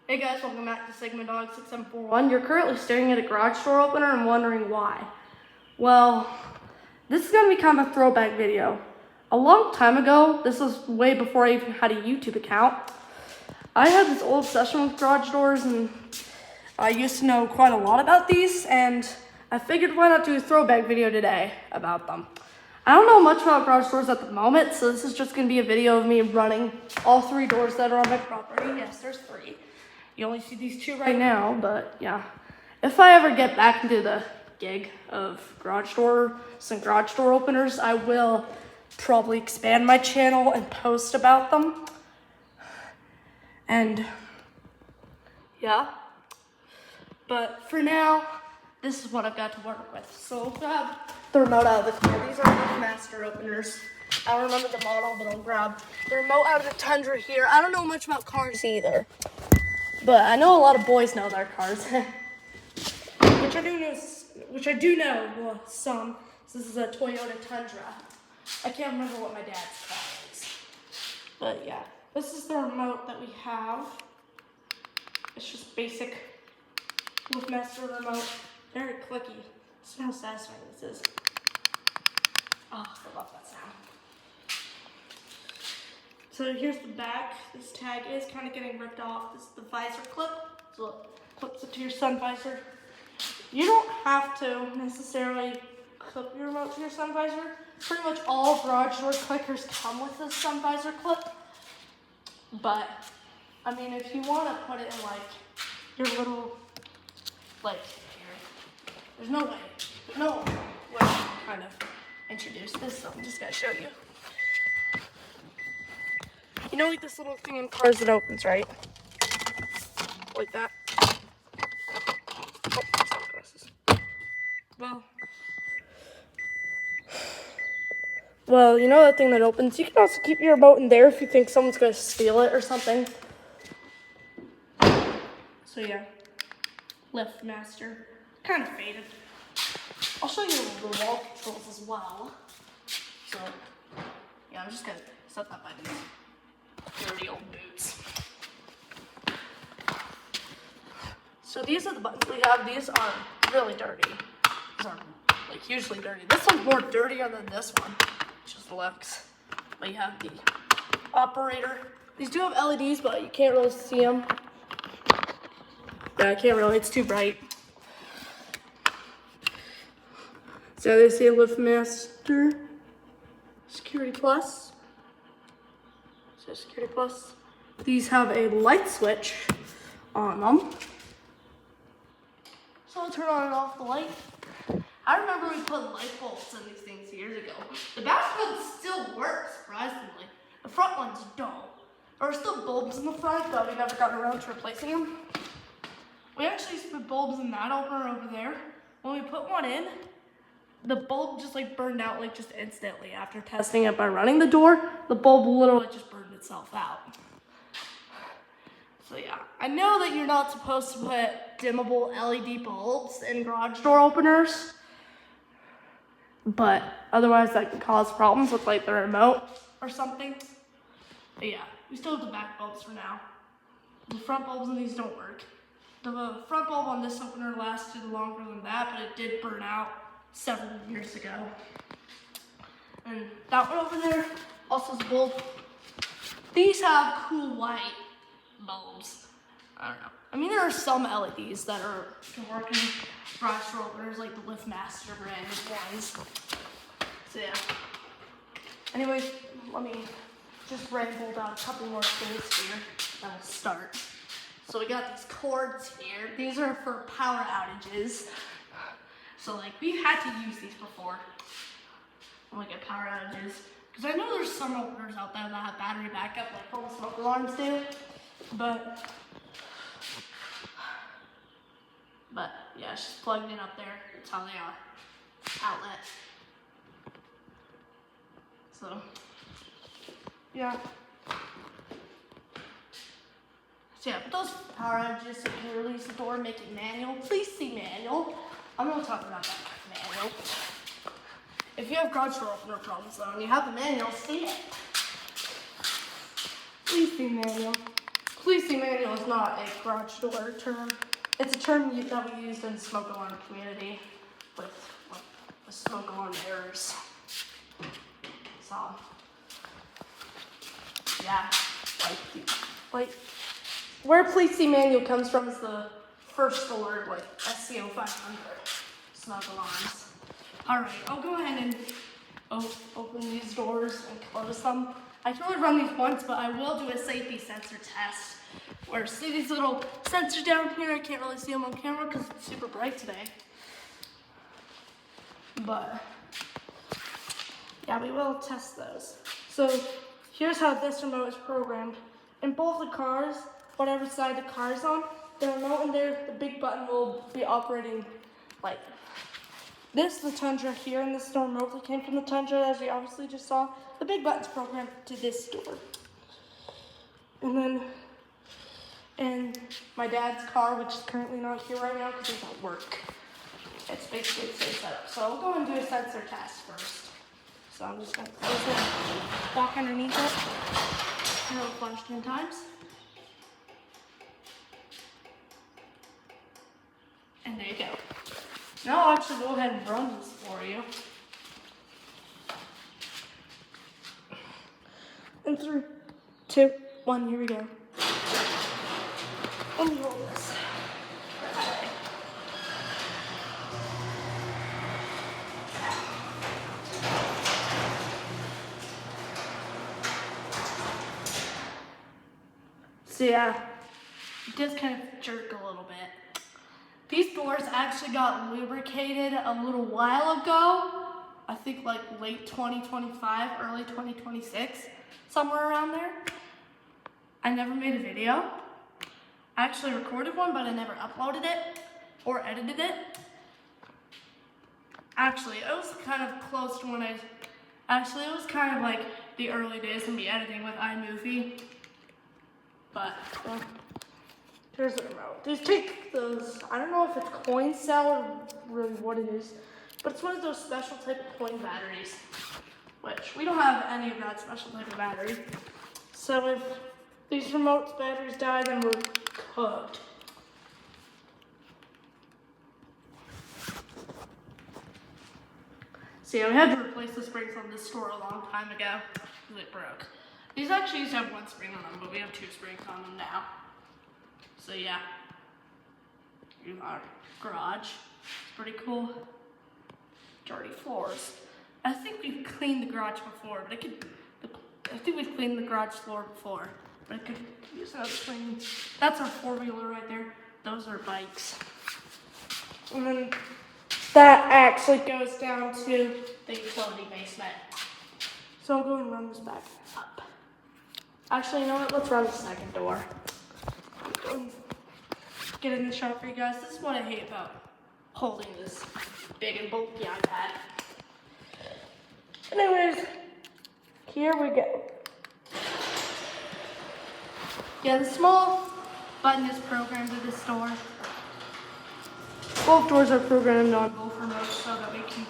Hey guys, welcome back to Sigma Dog 6741. You're currently staring at a garage door opener and wondering why. Well, this is going to be kind of a throwback video. A long time ago, this was way before I even had a YouTube account, I had this old obsession with garage doors and I used to know quite a lot about these, and I figured why not do a throwback video today about them. I don't know much about garage doors at the moment, so this is just going to be a video of me running all three doors that are on my property. Yes, there's three. You only see these two right now, but yeah. If I ever get back into the gig of garage door openers, I will probably expand my channel and post about them. And yeah. But for now, this is what I've got to work with. So I'll grab the remote out of the car. These are the master openers. I don't remember the model, but I'll grab the remote out of the Tundra here. I don't know much about cars either, but I know a lot of boys know their cars. which I do know well, some. So this is a Toyota Tundra. I can't remember what my dad's car is. But yeah, this is the remote that we have. It's just basic with master remote. Very clicky. See how satisfying this is. Oh, I love that sound. So here's the back. This tag is kind of getting ripped off. This is the visor clip. So it clips it to your sun visor. You don't have to necessarily clip your remote to your sun visor. Pretty much all garage door clickers come with this sun visor clip. But, I mean, if you want to put it in like your little, like, here, there's no way to kind of introduce this, so I'm just going to show you. You know, like this little thing in cars that opens, right? Like that. Oh, sunglasses. Well, you know that thing that opens? You can also keep your remote in there if you think someone's going to steal it or something. So yeah, lift master, kind of faded. I'll show you the wall controls as well. So yeah, I'm just going to set that by these dirty old boots. So these are the buttons we have. These are really dirty. These are like hugely dirty. This one's more dirtier than this one. Just looks. But you have the operator. These do have LEDs, but you can't really see them. Yeah, I can't really. It's too bright. So they say Lift Master Security Plus. So Security Plus. These have a light switch on them. So I'll turn on and off the light. I remember we put light bulbs in these things years ago. The back ones still work, surprisingly. The front ones don't. There are still bulbs in the front, but we never got around to replacing them. We actually used to put bulbs in that opener over there. When we put one in, the bulb just like burned out like just instantly. After testing it by running the door, the bulb literally just burned itself out. So yeah, I know that you're not supposed to put dimmable LED bulbs in garage door openers, but otherwise that can cause problems with like the remote or something. But yeah, we still have the back bulbs for now. The front bulbs in these don't work. The front bulb on this opener lasted longer than that, but it did burn out several years ago. And that one over there also is a bulb. These have cool white bulbs. I don't know. I mean, there are some LEDs that can work in garage door openers, like the Lift Master brand ones. So yeah. Anyways, let me just ramble down a couple more things here, and we'll start. So we got these cords here. These are for power outages. So like, we've had to use these before when we get power outages. Because I know there's some openers out there that have battery backup, like home smoke alarms do. But yeah, it's just plugged in up there. That's how they are. Outlet. So, yeah. So yeah, but those power outages, so you can release the door, make it manual. Please see manual. I'm going to talk about that manual. If you have garage door opener problems though, and you have the manual, see it. Please see manual. Policing manual is not a garage door term. It's a term that we used in the smoke alarm community with smoke alarm errors. So, yeah, like where policing manual comes from is the first alert, like SCO 500 smoke alarms. All right, I'll go ahead and open these doors and close them. I can only run these once, but I will do a safety sensor test. Where see these little sensors down here? I can't really see them on camera because it's super bright today. But yeah, we will test those. So here's how this remote is programmed. In both the cars, whatever side the car is on, the remote in there, the big button will be operating like this. The Tundra here, and this door remotely came from the Tundra, as you obviously just saw. The big button's programmed to this door. And then in my dad's car, which is currently not here right now because he's at work, it's basically the same setup. So I'll go and do a sensor test first. So I'm just going to close it, walk underneath it, and it'll plunge 10 times. And there you go. Now I'll actually go ahead and run this for you. In 3, 2, 1, here we go. Let me hold this. So yeah, it does kind of jerk a little bit. These doors actually got lubricated a little while ago. I think like late 2025, early 2026, somewhere around there. I never made a video. I actually recorded one, but I never uploaded it or edited it. Actually, it was kind of close to when it was kind of like the early days of me editing with iMovie. But, well, here's the remote. These take those, I don't know if it's coin cell or really what it is, but it's one of those special type of coin batteries, which we don't have any of that special type of battery. So if these remote's batteries die, then we're cooked. So yeah, we had to replace the springs on this store a long time ago because it broke. These actually used to have one spring on them, but we have 2 springs on them now. So yeah, in our garage, it's pretty cool. Dirty floors. I think we've cleaned the garage before, but I think we've cleaned the garage floor before, but I could use another clean. That's our 4-wheeler right there. Those are bikes. And then that actually goes down to the utility basement. So I'll go and run this back up. Actually, you know what? Let's run the second door. Get in the shot for you guys. This is what I hate about holding this big and bulky iPad. Anyways, here we go. Yeah, the small button is programmed to this door. Both doors are programmed on both remotes so that we can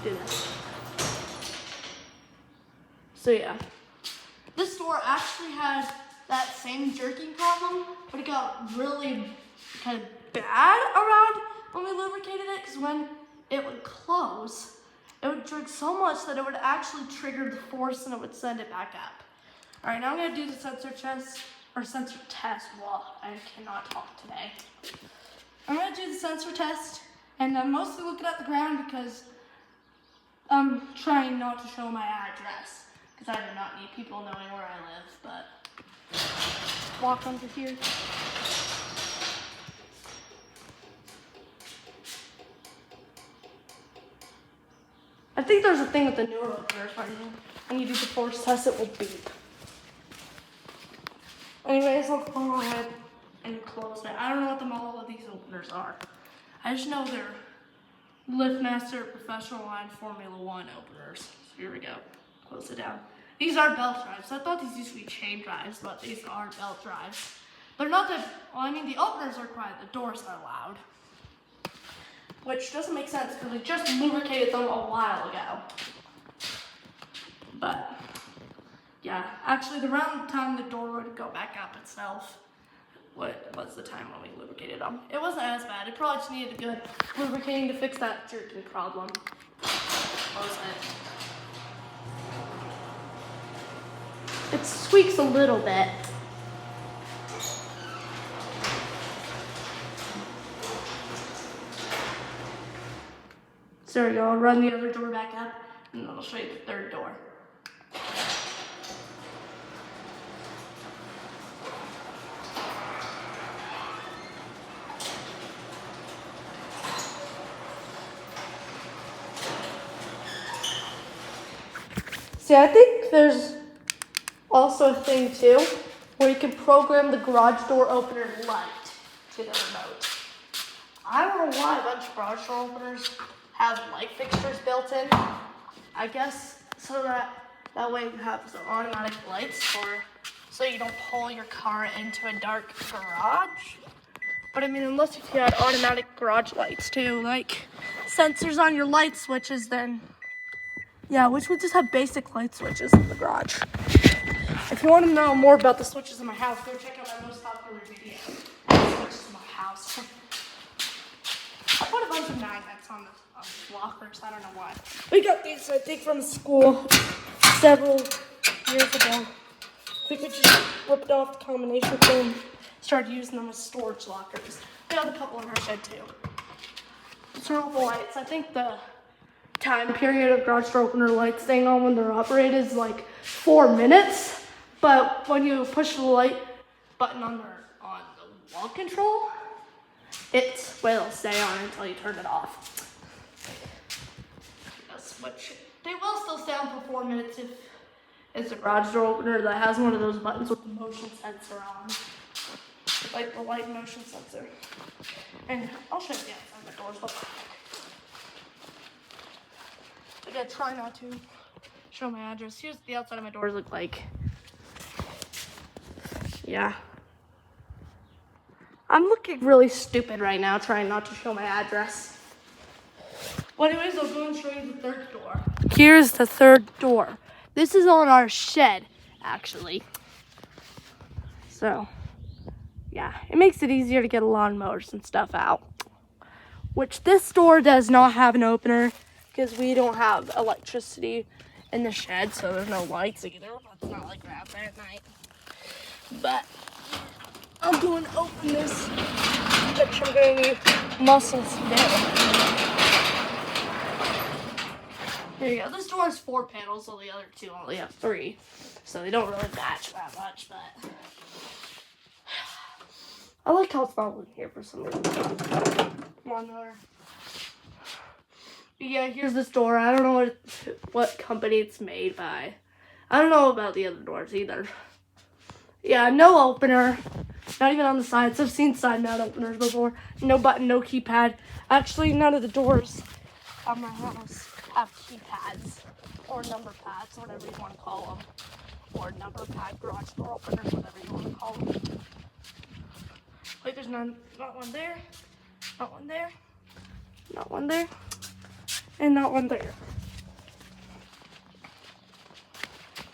do this. So yeah, this door actually has that same jerking problem, but it got really kind of bad around when we lubricated it, because when it would close, it would jerk so much that it would actually trigger the force and it would send it back up. All right, now I'm gonna do the sensor test. Well, I cannot talk today. I'm gonna do the sensor test, and I'm mostly looking at the ground because I'm trying not to show my address. Because I do not need people knowing where I live, but walk under here. I think there's a thing with the newer openers when you do the force test, it will beep. Anyways, I'll go ahead and close it. I don't know what the model of these openers are. I just know they're LiftMaster Professional Line Formula 1 openers. So here we go. Close it down. These are belt drives. I thought these used to be chain drives, but these are belt drives. They're not that, well, I mean, the openers are quiet, the doors are loud. Which doesn't make sense because we just lubricated them a while ago. But Yeah, actually, around the time the door would go back up itself, what was the time when we lubricated them. It wasn't as bad. It probably just needed a good lubricating to fix that jerking problem. What was it? It squeaks a little bit. So there we go. I'll run the other door back up, and then I'll show you the third door. See, I think there's also a thing too where you can program the garage door opener light to the remote. I don't know why a bunch of garage door openers have light fixtures built in. I guess so that way you have some automatic lights, or so you don't pull your car into a dark garage. But I mean, unless if you had automatic garage lights too, like sensors on your light switches, then yeah, which would just have basic light switches in the garage. If you want to know more about the switches in my house, go check out my most popular video. Switches in my house. I put a bunch of magnets on the lockers. I don't know why. We got these, I think, from school several years ago. We could just rip it off the combination thing, started using them as storage lockers. We have a couple in our shed too. Turn off the lights. I think the time period of garage door opener lights staying on when they're operated is like 4 minutes. But when you push the light button on the wall control, it will stay on until you turn it off. Switch. They will still stay on for 4 minutes if it's a garage door opener that has one of those buttons with the motion sensor on. Like the light motion sensor. And I'll show you the outside of the doors look like. I gotta try not to show my address. Here's what the outside of my doors look like. Yeah. I'm looking really stupid right now trying not to show my address. Well, anyways, I'll go and show you the third door. Here's the third door. This is on our shed, actually. So, yeah, it makes it easier to get lawnmowers and stuff out. Which this door does not have an opener because we don't have electricity in the shed, so there's no lights either. It's not like we're out there at night. But I'm going to open this, which I'm going to need muscles to do. Here you go. This door has 4 panels, while the other 2 only have 3. So they don't really match that much, but I like how it's not in here for some reason. Come on, Noah. Yeah, here's this door. I don't know what company it's made by. I don't know about the other doors either. Yeah, no opener. Not even on the sides. I've seen side mount openers before. No button, no keypad. Actually, none of the doors at my house have keypads or number pads, whatever you want to call them. Or number pad garage door openers, whatever you want to call them. Like there's not one there, not one there, not one there, and not one there.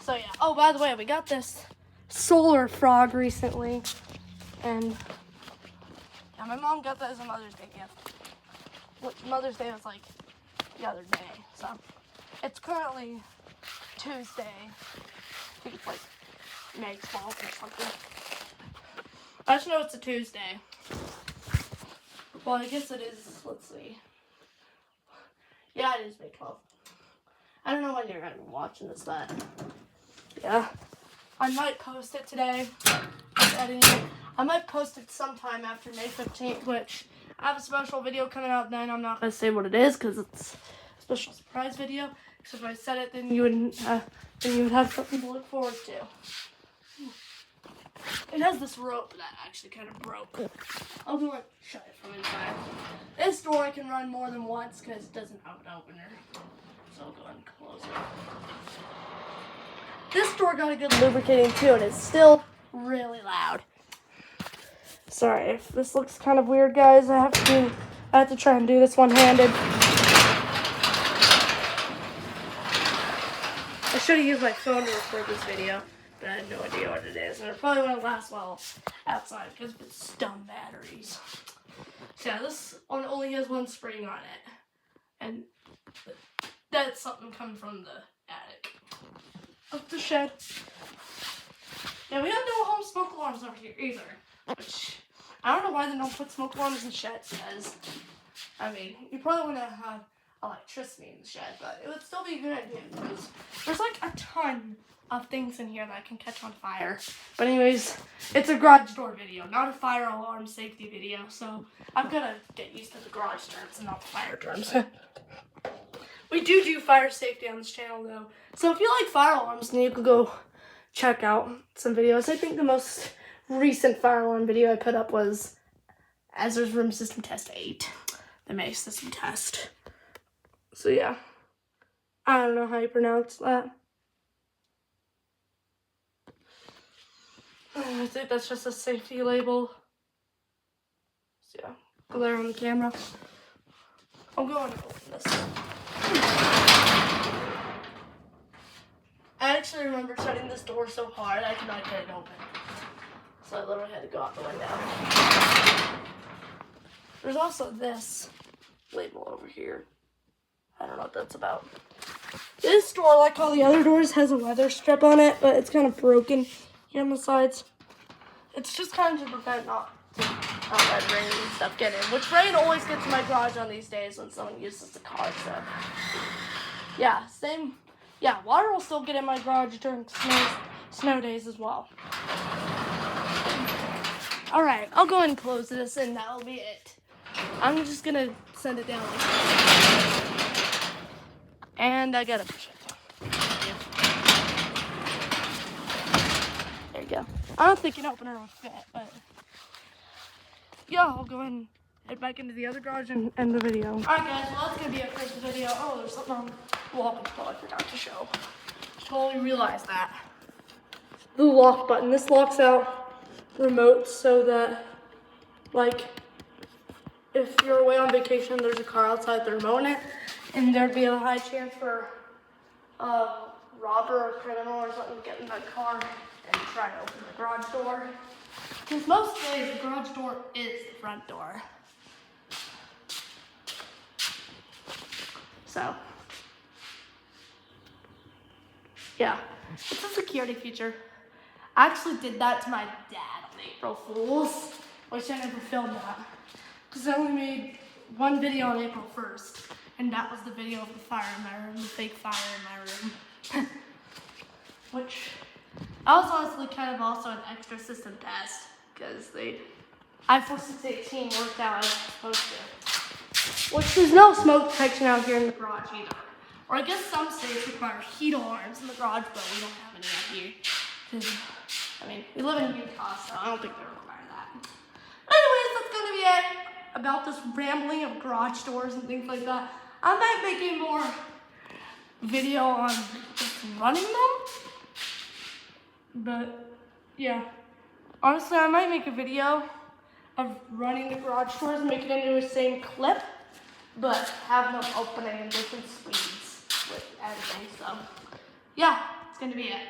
So yeah, oh, by the way, we got this solar frog recently, and yeah, my mom got that as a Mother's Day gift. Mother's Day was like the other day, so it's currently Tuesday. I think it's like May 12th or something. I just know it's a Tuesday. Well, I guess it is, let's see. Yeah, it is May 12th. I don't know when you're going to be watching this, but yeah. I might post it today. I might post it sometime after May 15th, which I have a special video coming out then. I'm not going to say what it is because it's a special surprise video. Because if I said it, then you would have something to look forward to. It has this rope that actually kind of broke. I'll go and shut it from inside. This door I can run more than once because it doesn't have an opener. So I'll go ahead and close it. This door got a good lubricating too, and it's still really loud. Sorry if this looks kind of weird, guys. I have to try and do this one-handed. I should have used my phone to record this video, but I had no idea what it is. And it probably wouldn't last well outside because of its dumb batteries. So yeah, this one only has one spring on it. And that's something coming from the attic. Up the shed. Yeah, we have no home smoke alarms over here either. Which, I don't know why they don't put smoke alarms in sheds, because, I mean, you probably want to have electricity in the shed, but it would still be a good idea, because there's like a ton of things in here that can catch on fire. But anyways, it's a garage door video, not a fire alarm safety video, so I've got to get used to the garage terms and not the fire terms. We do fire safety on this channel, though. So if you like fire alarms, then you could go check out some videos. I think the most recent fire alarm video I put up was Ezra's Room System Test 8. The May System Test. So yeah. I don't know how you pronounce that. I think that's just a safety label. So yeah. Glare on the camera. I'm going to open this. I actually remember shutting this door so hard I could not get it open. So I literally had to go out the window. There's also this label over here. I don't know what that's about. This door, like all the other doors, has a weather strip on it, but it's kind of broken here on the sides. It's just kind of to prevent not let rain and stuff get in, which rain always gets in my garage on these days when someone uses the car, so. Yeah, same. Yeah, water will still get in my garage during snow days as well. Alright, I'll go ahead and close this and that'll be it. I'm just gonna send it down like this. And I gotta push it. There you go. I don't think an opener will fit, but yeah, I'll go ahead and head back into the other garage and end the video. Alright guys, well that's gonna be it for the video. Oh, there's something on the wall I forgot to show. Totally realized that. The lock button. This locks out remotes so that, like, if you're away on vacation, there's a car outside the remote in it, and there'd be a high chance for a robber or criminal or something to get in that car and try to open the garage door. Because most days, the garage door is the front door. So, yeah, it's a security feature. I actually did that to my dad on April Fool's, which I never filmed that. Because I only made one video on April 1st, and that was the video of the fire in my room, the fake fire in my room. Which, I was honestly kind of also an extra system test, because I-4618 worked out as supposed to. Which there's no smoke detection out here in the garage either. Or I guess some states require heat alarms in the garage, but we don't have any out here. Because, I mean, we live in Utah, so I don't think they require that. Anyways, that's gonna be it about this rambling of garage doors and things like that. I might make a more video on just running them. But, yeah. Honestly, I might make a video of running the garage doors and make it into the same clip, but have them opening in different speeds with everything. So, yeah, it's gonna be it.